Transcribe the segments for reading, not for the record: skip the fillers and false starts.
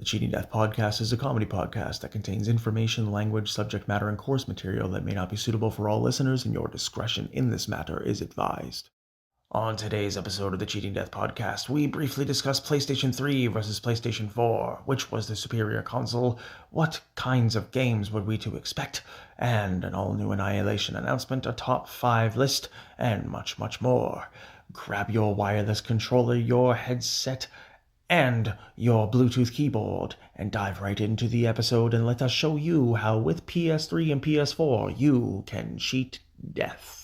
The Cheating Death Podcast is a comedy podcast that contains information, language, subject matter, and course material that may not be suitable for all listeners, and your discretion in this matter is advised. On today's episode of the Cheating Death Podcast, we briefly discuss PlayStation 3 versus PlayStation 4, which was the superior console, what kinds of games were we to expect, and an all-new Annihilation Announcement, a top 5 list, and much, much more. Grab your wireless controller, your headset, and your Bluetooth keyboard, and dive right into the episode and let us show you how with PS3 and PS4 you can cheat death.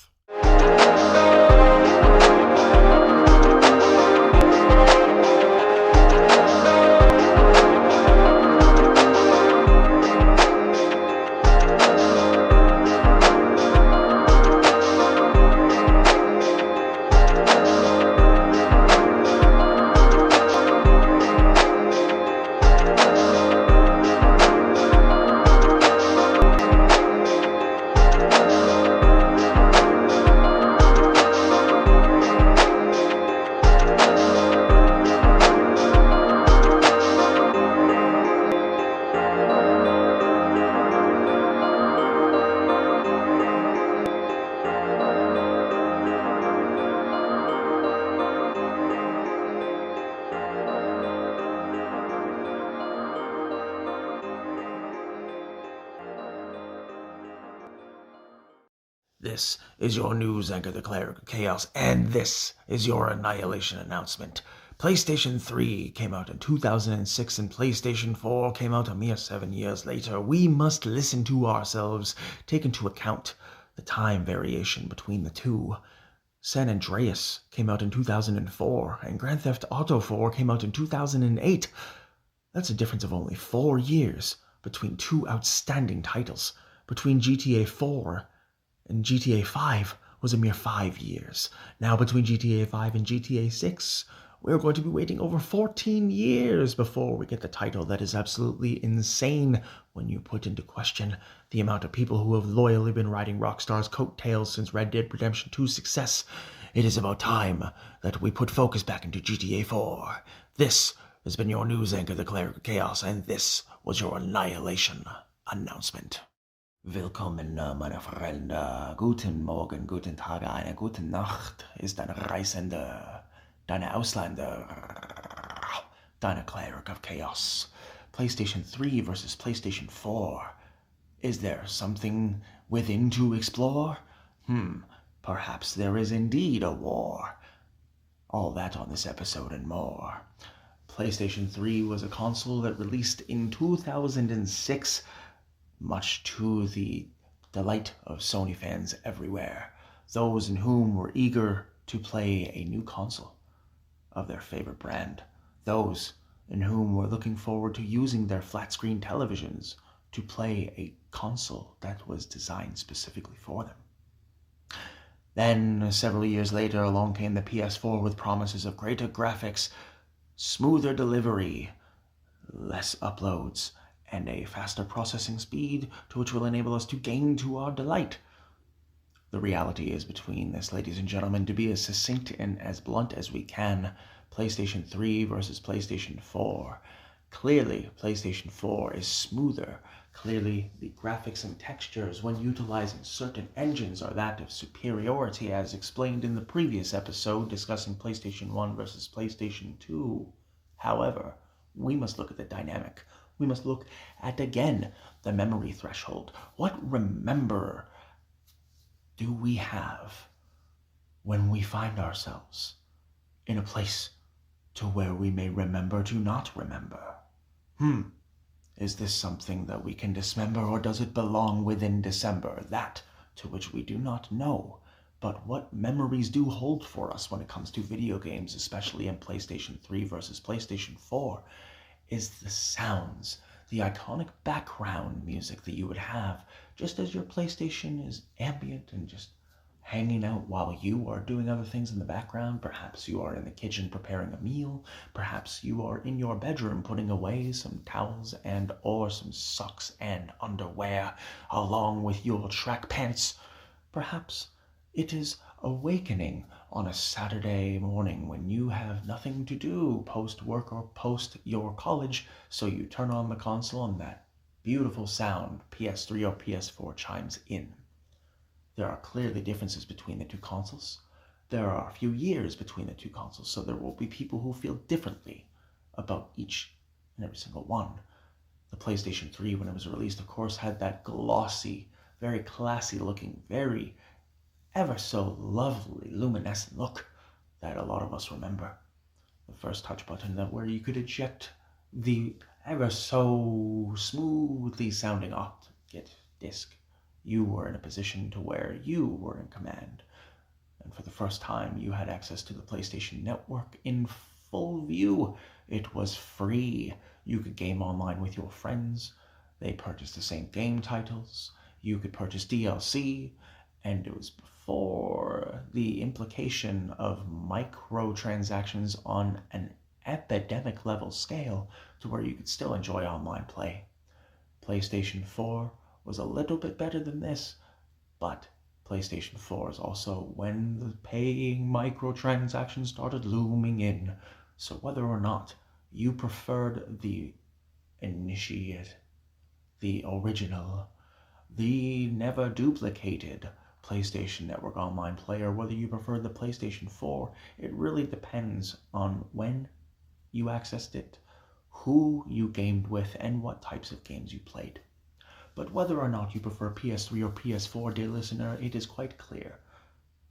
This is your news anchor, the Cleric of Chaos, and this is your Annihilation Announcement. PlayStation 3 came out in 2006 and PlayStation 4 came out a mere 7 years later. We must listen to ourselves, take into account the time variation between the two. San Andreas came out in 2004 and Grand Theft Auto 4 came out in 2008. That's a difference of only 4 years between two outstanding titles. Between GTA 4 and GTA 5 was a mere 5 years. Now between GTA 5 and GTA 6, we're going to be waiting over 14 years before we get the title that is absolutely insane when you put into question the amount of people who have loyally been riding Rockstar's coattails since Red Dead Redemption 2's success. It is about time that we put focus back into GTA 4. This has been your news anchor, the Cleric of Chaos, and this was your Annihilation Announcement. Willkommen, meine Freunde. Guten Morgen, guten Tag, eine gute Nacht ist deine Reisende, deine Ausländer, deine Cleric of Chaos. PlayStation 3 versus PlayStation 4. Is there something within to explore? Perhaps there is indeed a war. All that on this episode and more. PlayStation 3 was a console that released in 2006, much to the delight of Sony fans everywhere, those in whom were eager to play a new console of their favorite brand, those in whom were looking forward to using their flat-screen televisions to play a console that was designed specifically for them. Then, several years later, along came the PS4 with promises of greater graphics, smoother delivery, less uploads, and a faster processing speed to which will enable us to gain to our delight. The reality is between this, ladies and gentlemen, to be as succinct and as blunt as we can, PlayStation 3 versus PlayStation 4. Clearly, PlayStation 4 is smoother. Clearly, the graphics and textures when utilizing certain engines are that of superiority, as explained in the previous episode discussing PlayStation 1 versus PlayStation 2. However, we must look at the dynamic. We must look at, again, the memory threshold. What remember do we have when we find ourselves in a place to where we may remember to not remember? Is this something that we can dismember, or does it belong within December? That to which we do not know. But what memories do hold for us when it comes to video games, especially in PlayStation 3 versus PlayStation 4, is the sounds, the iconic background music that you would have just as your PlayStation is ambient and just hanging out while you are doing other things in the background. Perhaps you are in the kitchen preparing a meal. Perhaps you are in your bedroom putting away some towels and or some socks and underwear along with your track pants. Perhaps it is awakening on a Saturday morning when you have nothing to do post work or post your college, so you turn on the console and that beautiful sound, PS3 or PS4, chimes in. There are clearly differences between the two consoles. There are a few years between the two consoles, so there will be people who feel differently about each and every single one. The PlayStation 3, when it was released, of course, had that glossy, very classy looking, very ever so lovely luminescent look that a lot of us remember. The first touch button where you could eject the ever so smoothly sounding optic disc. You were in a position to where you were in command. And for the first time, you had access to the PlayStation Network in full view. It was free. You could game online with your friends. They purchased the same game titles. You could purchase DLC. And it was before the implication of microtransactions on an epidemic level scale to where you could still enjoy online play. PlayStation 4 was a little bit better than this, but PlayStation 4 is also when the paying microtransactions started looming in. So whether or not you preferred the initiate, the original, the never duplicated PlayStation Network Online player, whether you prefer the PlayStation 4, it really depends on when you accessed it, who you gamed with, and what types of games you played. But whether or not you prefer PS3 or PS4, dear listener, it is quite clear.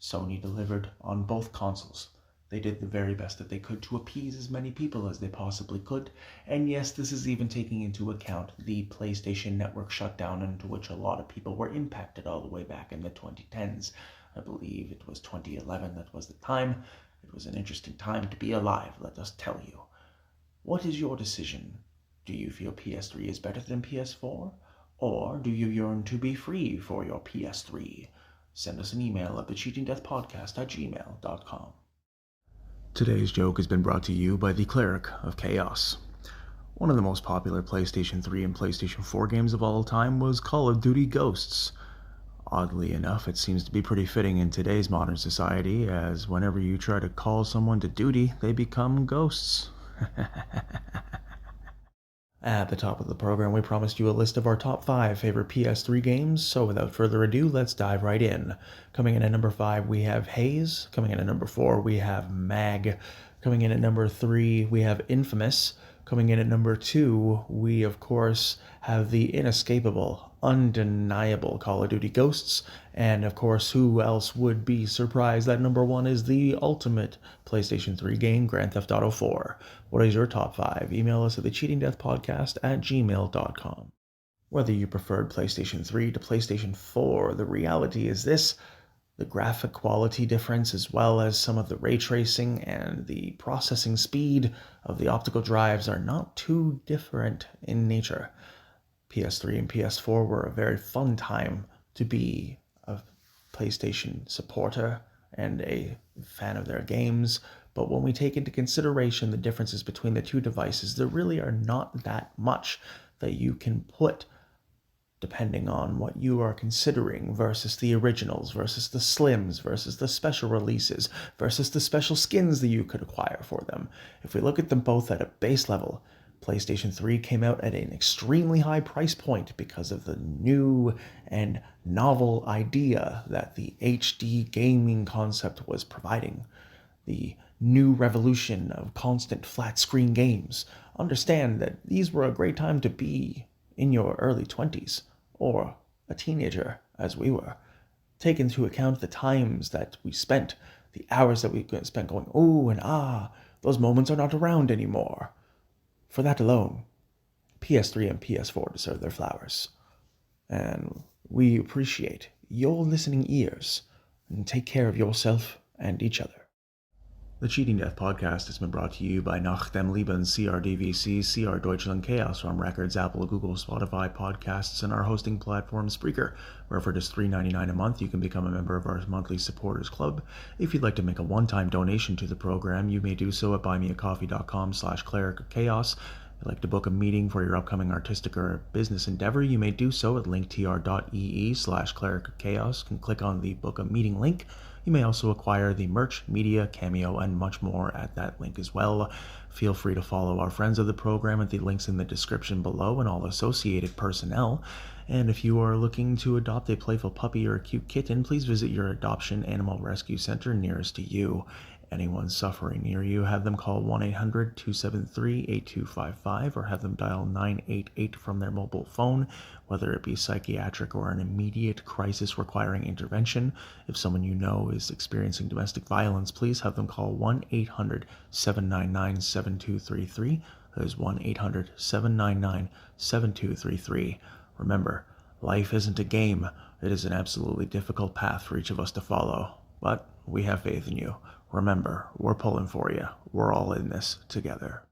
Sony delivered on both consoles. They did the very best that they could to appease as many people as they possibly could. And yes, this is even taking into account the PlayStation Network shutdown, into which a lot of people were impacted all the way back in the 2010s. I believe it was 2011 that was the time. It was an interesting time to be alive, let us tell you. What is your decision? Do you feel PS3 is better than PS4? Or do you yearn to be free for your PS3? Send us an email at thecheatingdeathpodcast@gmail.com. Today's joke has been brought to you by the Cleric of Chaos. One of the most popular PlayStation 3 and PlayStation 4 games of all time was Call of Duty Ghosts. Oddly enough, it seems to be pretty fitting in today's modern society, as whenever you try to call someone to duty, they become ghosts. At the top of the program, we promised you a list of our top 5 favorite PS3 games, so without further ado, let's dive right in. Coming in at number 5, we have Haze. Coming in at number 4, we have Mag. Coming in at number 3, we have Infamous. Coming in at number 2, we of course have the inescapable, undeniable Call of Duty Ghosts. And of course, who else would be surprised that number 1 is the ultimate PlayStation 3 game, Grand Theft Auto 4. What is your top 5? Email us at thecheatingdeathpodcast@gmail.com. Whether you preferred PlayStation 3 to PlayStation 4, the reality is this: the graphic quality difference, as well as some of the ray tracing and the processing speed of the optical drives, are not too different in nature. PS3 and PS4 were a very fun time to be a PlayStation supporter and a fan of their games, but when we take into consideration the differences between the two devices, there really are not that much that you can put depending on what you are considering versus the originals, versus the slims, versus the special releases, versus the special skins that you could acquire for them. If we look at them both at a base level, PlayStation 3 came out at an extremely high price point because of the new and novel idea that the HD gaming concept was providing. The new revolution of constant flat screen games. Understand that these were a great time to be in your early 20s, or a teenager, as we were. Take into account the times that we spent, the hours that we spent going, ooh and ah, those moments are not around anymore. For that alone, PS3 and PS4 deserve their flowers. And we appreciate your listening ears, and take care of yourself and each other. The Cheating Death Podcast has been brought to you by Nach dem Leben, CRDVC, CR Deutschland, Chaos Realm Records, Apple, Google, Spotify, Podcasts, and our hosting platform Spreaker, where for just $3.99 a month you can become a member of our monthly supporters club. If you'd like to make a one-time donation to the program, you may do so at buymeacoffee.com/Cleric of Chaos. If you'd like to book a meeting for your upcoming artistic or business endeavor, you may do so at linktr.ee/Cleric of Chaos. You can click on the book a meeting link. You may also acquire the merch, media, cameo, and much more at that link as well. Feel free to follow our friends of the program at the links in the description below and all associated personnel. And if you are looking to adopt a playful puppy or a cute kitten, please visit your adoption animal rescue center nearest to you. Anyone suffering near you, have them call 1-800-273-8255 or have them dial 988 from their mobile phone, whether it be psychiatric or an immediate crisis requiring intervention. If someone you know is experiencing domestic violence, please have them call 1-800-799-7233. That is 1-800-799-7233. Remember, life isn't a game. It is an absolutely difficult path for each of us to follow, but we have faith in you. Remember, we're pulling for you. We're all in this together.